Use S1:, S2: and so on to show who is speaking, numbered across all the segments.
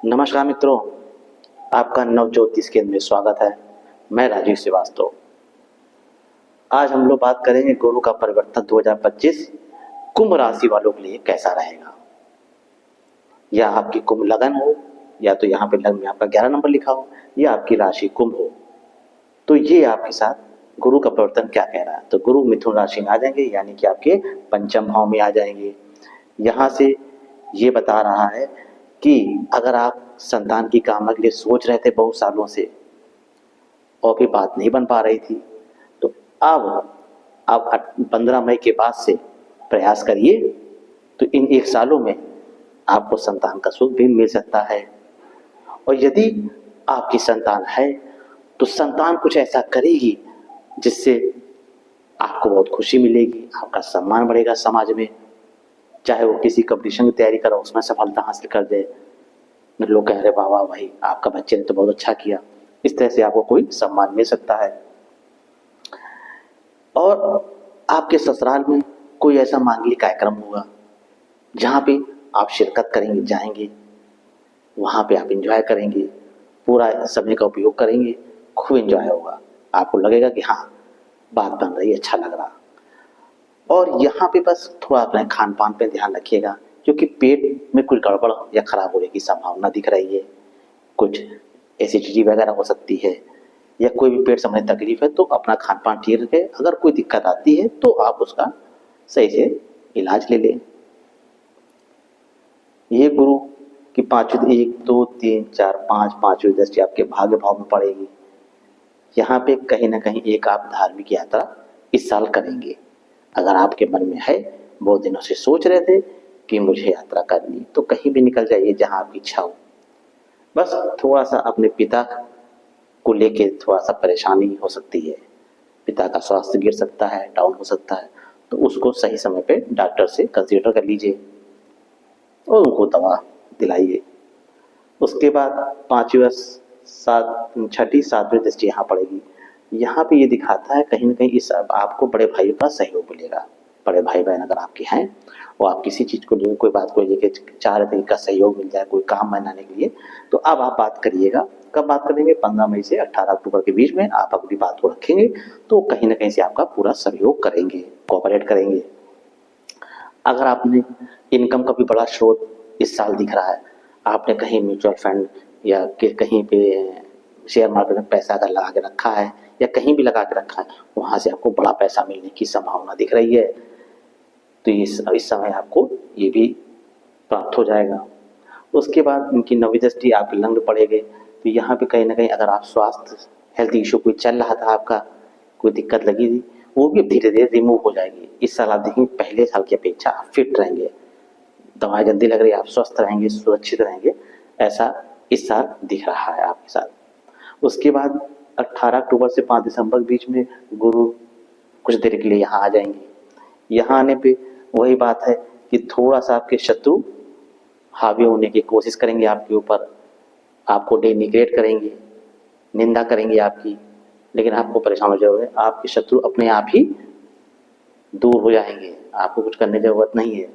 S1: नमस्कार मित्रों, आपका नव ज्योतिष केंद्र में स्वागत है। मैं राजीव श्रीवास्तव। आज हम लोग बात करेंगे गुरु का परिवर्तन 2025 कुंभ राशि वालों के लिए कैसा रहेगा। या आपकी कुंभ लगन हो, या तो यहाँ पे लगन में आपका 11 नंबर लिखा हो, या आपकी राशि कुंभ हो, तो ये आपके साथ गुरु का परिवर्तन क्या कह रहा है। तो गुरु मिथुन राशि में आ जाएंगे, यानी कि आपके पंचम भाव में आ जाएंगे। यहाँ से ये बता रहा है कि अगर आप संतान की कामना के लिए सोच रहे थे बहुत सालों से और भी बात नहीं बन पा रही थी, तो अब आप 15 मई के बाद से प्रयास करिए, तो इन 1 सालों में आपको संतान का सुख भी मिल सकता है। और यदि आपकी संतान है तो संतान कुछ ऐसा करेगी जिससे आपको बहुत खुशी मिलेगी, आपका सम्मान बढ़ेगा समाज में। चाहे वो किसी कंपटीशन की तैयारी करो, उसमें सफलता हासिल कर दे, लोग कह रहे वाह वाह भाई आपका बच्चे ने तो बहुत अच्छा किया, इस तरह से आपको कोई सम्मान मिल सकता है। और आपके ससुराल में कोई ऐसा मांगलिक कार्यक्रम होगा जहाँ पे आप शिरकत करेंगे, जाएंगे, वहाँ पे आप एंजॉय करेंगे, पूरा समय का उपयोग करेंगे, खूब एंजॉय होगा, आपको लगेगा कि हाँ बात बन रही है, अच्छा लग रहा। और यहाँ पे बस थोड़ा अपने खान पान पे ध्यान रखिएगा, क्योंकि पेट में कुछ गड़बड़ या खराब होने की संभावना दिख रही है। कुछ एसिडिटी वगैरह हो सकती है, या कोई भी पेट संबंधी तकलीफ है, तो अपना खान पान ठीक रखें। अगर कोई दिक्कत आती है तो आप उसका सही से इलाज ले लें। ये गुरु की 1 2 3 4 5 पांचवी दृष्टि आपके भाग्य भाव में पड़ेगी। यहाँ पे कहीं ना कहीं एक आप धार्मिक यात्रा इस साल करेंगे। अगर आपके मन में है, बहुत दिनों से सोच रहे थे कि मुझे यात्रा करनी, तो कहीं भी निकल जाइए जहाँ आपकी इच्छा हो। बस थोड़ा सा अपने पिता को लेके थोड़ा सा परेशानी हो सकती है, पिता का स्वास्थ्य गिर सकता है, डाउन हो सकता है, तो उसको सही समय पे डॉक्टर से कंसल्ट कर लीजिए और उनको दवा दिलाइए। उसके बाद 5वीं व 6ठी 7वीं दृष्टि यहाँ पड़ेगी। यहाँ पे ये दिखाता है कहीं ना कहीं इस आपको बड़े भाइयों का सहयोग मिलेगा। बड़े भाई बहन अगर आपके हैं और आप किसी चीज़ को लेकर, कोई बात को लेकर चाह रहे थे कि का सहयोग मिल जाए कोई काम बनाने के लिए, तो अब आप बात करिएगा। कब बात करेंगे? 15 मई से 18 अक्टूबर के बीच में आप अपनी बात को रखेंगे तो कहीं ना कहीं से आपका पूरा सहयोग करेंगे, कोऑपरेट करेंगे। अगर आपने इनकम का भी बड़ा स्रोत इस साल दिख रहा है, आपने कहीं म्यूचुअल फंड या कहीं पे शेयर मार्केट में पैसा अगर लगा के रखा है या कहीं भी लगा के रखा है, वहाँ से आपको बड़ा पैसा मिलने की संभावना दिख रही है। तो इस समय आपको ये भी प्राप्त हो जाएगा। उसके बाद इनकी 9वीं दृष्टि आपके लग्न में पड़ेगी, तो यहाँ पे कहीं ना कहीं अगर आप स्वास्थ्य हेल्थ इशू कोई चल रहा था, आपका कोई दिक्कत लगी थी, वो भी धीरे धीरे रिमूव हो जाएगी। इस साल आप देखेंगे पहले साल की अपेक्षा आप फिट रहेंगे, दवाई जल्दी लग रही है, आप स्वस्थ रहेंगे, सुरक्षित रहेंगे, ऐसा इस साल दिख रहा है आपके साथ। उसके बाद 18 अक्टूबर से 5 दिसंबर के बीच में गुरु कुछ देर के लिए यहाँ आ जाएंगे। यहाँ आने पे वही बात है कि थोड़ा सा आपके शत्रु हावी होने की कोशिश करेंगे आपके ऊपर, आपको डेनिग्रेट करेंगे, निंदा करेंगे आपकी, लेकिन आपको परेशान हो जाओगे। आपके शत्रु अपने आप ही दूर हो जाएंगे, आपको कुछ करने की जरूरत नहीं है।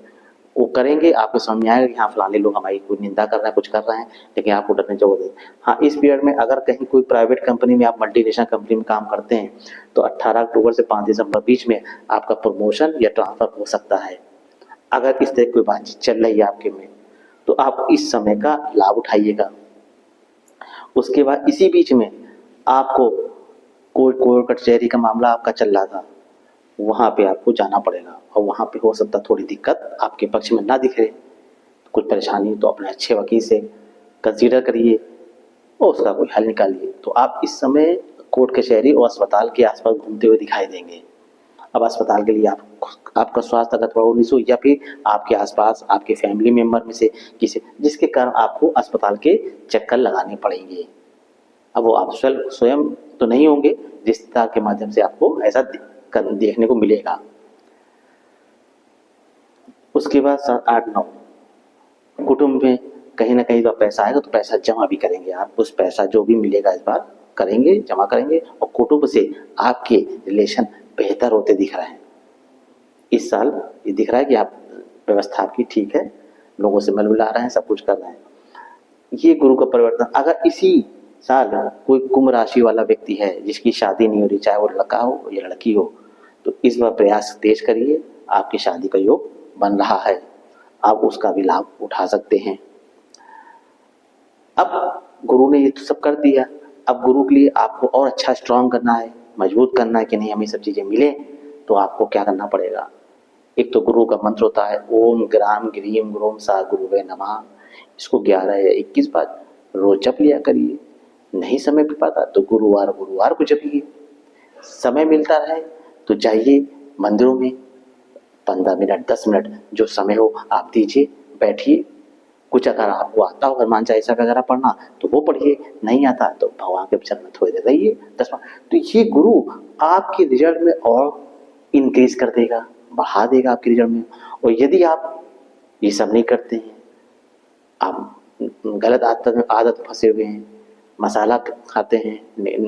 S1: वो करेंगे, आपको समझ में आएगा कि हाँ फलाने लोग हमारी कोई निंदा कर रहे हैं, कुछ कर रहे हैं, लेकिन आपको डरने की जरूरत है। हाँ, इस पीरियड में अगर कहीं कोई प्राइवेट कंपनी में, आप मल्टीनेशनल कंपनी में काम करते हैं, तो 18 अक्टूबर से 5 दिसंबर बीच में आपका प्रमोशन या ट्रांसफर हो सकता है। अगर इस तरह की कोई बातचीत चल रही है आपके में, तो आप इस समय का लाभ उठाइएगा। उसके बाद इसी बीच में आपको कोई कोर्ट कचहरी का मामला आपका चल रहा था, वहाँ पे आपको जाना पड़ेगा, और वहाँ पे हो सकता थोड़ी दिक्कत आपके पक्ष में ना दिखे, कुछ परेशानी, तो अपने अच्छे वकील से कंसीडर करिए और उसका कोई हल निकालिए। तो आप इस समय कोर्ट कचहरी और अस्पताल के आसपास घूमते हुए दिखाई देंगे। अब अस्पताल के लिए आपका स्वास्थ्य अगर थोड़ा 19 हो, या फिर आपके आसपास आपके फैमिली मेंबर में से किसी, जिसके कारण आपको अस्पताल के चक्कर लगाने पड़ेंगे। अब वो आप स्वयं तो नहीं होंगे, रिश्तेदार के माध्यम से आपको ऐसा देखने को मिलेगा। उसके बाद 7 8 9 कुटुंब में कहीं ना कहीं तो पैसा आएगा, तो पैसा जमा भी करेंगे आप। उस पैसा जो भी मिलेगा इस बार करेंगे, जमा करेंगे, और कुटुंब से आपके रिलेशन बेहतर होते दिख रहे हैं। इस साल ये दिख रहा है कि आप व्यवस्था आपकी ठीक है, लोगों से मिल मिला रहे हैं, सब कुछ कर रहे हैं। ये गुरु का परिवर्तन। अगर इसी साल कोई कुंभ राशि वाला व्यक्ति है जिसकी शादी नहीं हो रही, चाहे वो लड़का हो या लड़की हो, तो इस बार प्रयास तेज करिए, आपकी शादी का योग बन रहा है, आप उसका भी लाभ उठा सकते हैं। अब गुरु ने ये तो सब कर दिया, अब गुरु के लिए आपको और अच्छा स्ट्रांग करना है, मजबूत करना है कि नहीं हमें सब चीजें मिले, तो आपको क्या करना पड़ेगा। एक तो गुरु का मंत्र होता है ओम ग्राम ग्रीम ग्रोम सा गुरुवे नमः। इसको 11 या 21 बार रोज जप लिया करिए। नहीं समय मिल पाता तो गुरुवार गुरुवार को जपिए। समय मिलता रहे तो जाइए मंदिरों में, 15 मिनट 10 मिनट जो समय हो आप दीजिए, बैठिए। कुछ अगर आपको आता हो हनुमान चालीसा वगैरह पढ़ना तो वो पढ़िए, नहीं आता तो भगवान के चरण में थोड़ी देर रहिए 10 मिनट। तो ये गुरु आपके रिजल्ट में और इंक्रीज कर देगा, बढ़ा देगा आपके रिजल्ट में। और यदि आप ये सब नहीं करते हैं, आप गलत आदत फंसे हुए हैं, मसाला खाते हैं,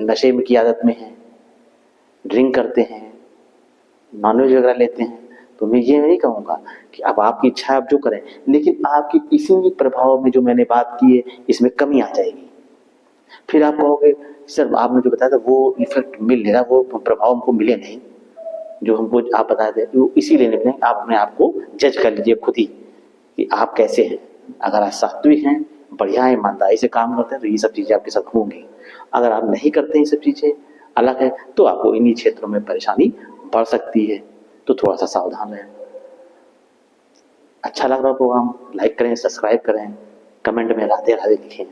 S1: नशे में की आदत में हैं, ड्रिंक करते हैं, नॉनवेज वगैरह लेते हैं, तो मैं ये नहीं कहूँगा कि अब आपकी इच्छा आप जो करें, लेकिन आपकी इसी प्रभाव में जो मैंने बात की है इसमें कमी आ जाएगी। फिर आप कहोगे सर आपने जो बताया था वो इफेक्ट मिल नहीं रहा, वो प्रभाव हमको मिले नहीं जो हमको आप बताए थे, वो इसीलिए नहीं। आप अपने आप को जज कर लीजिए खुद ही कि आप कैसे हैं। अगर आप सात्विक हैं, बढ़िया है, ईमानदारी से काम करते हैं, तो ये सब चीजें आपके साथ होंगी। अगर आप नहीं करते ये सब चीजें अलग है तो आपको इन्हीं क्षेत्रों में परेशानी बढ़ सकती है, तो थोड़ा सा सावधान रहें। अच्छा लग रहा प्रोग्राम, लाइक करें, सब्सक्राइब करें, कमेंट में राधे राधे लिखें।